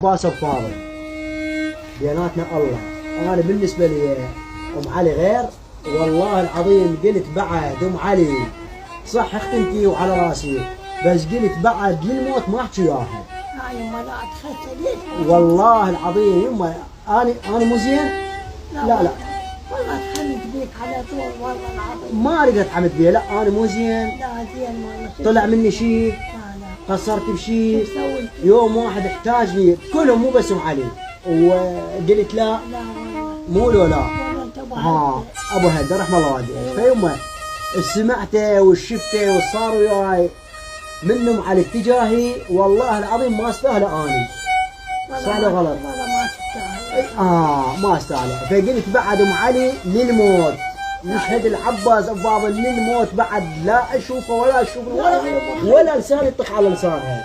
عباس وفاضل بيناتنا الله. انا بالنسبه لي ام علي غير، والله العظيم قلت بعد ام علي صح اختنتي وعلى راسي، بس قلت بعد للموت ما احكي وياها. يما لا تخسر ليش؟ والله العظيم يما انا مو زين؟ لا والله تحمد بيك على طول والله العظيم. ما اريد اتحمد بيه، لا انا مو زين. لا زين والله. طلع مني شيء؟ لا قصرت بشيء؟ شو سويت؟ يوم واحد احتاجني كلهم مو بس ام علي، وقلت لا لا والله. مو لا والله انت ابو هدى رحم الله والديك. فيما سمعته وشفته وصار وياي منهم على اتجاهي، والله العظيم ما استاهله اني. صح ولا غلط؟ والله ما تستاهل. ما استاهله. فقلت بعد ام علي للموت، يشهد العباس الفاضل للموت بعد، لا اشوفه ولا اشوفه ولا لسان يطق على لسانها.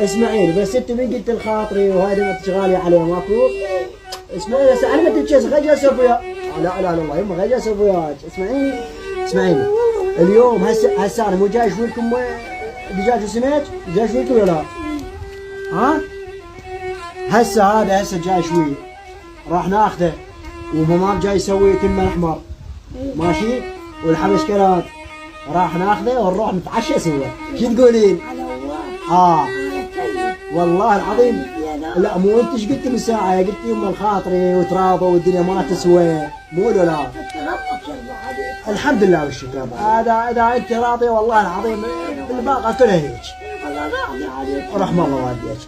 اسمعيني بس انت من قلت الخاطري وهذا ما تشغالي عليه ماكو. اسمعيني بس انا ما تنجز غجا سوفيا. لا والله يما غجا سوفياك. اسمعيني اليوم هسه انا مو جاي اشوي لكم دجاج وسمك؟ جاي اشوي لكم ولا لا؟ ها؟ هسه جاي اشوي راح ناخذه، وماما جاي يسوي تمه الاحمر ماشي، والحبشكلات راح ناخذه ونروح نتعشى سوا. شو تقولين؟ على الله. والله العظيم. لا مو انت ايش قلتي من ساعه؟ قلتي يما الخاطري وتراضوا والدنيا ما تسوى، مو ولا؟ الحمد لله والشكر. اذا انت راضيه والله العظيم الباقه كلها هيك. والله راضي عليك. رحم الله والديك.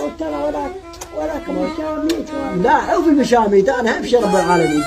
وترى وراك مشاميت. لا وفي المشاميت انا ابشر رب العالمين.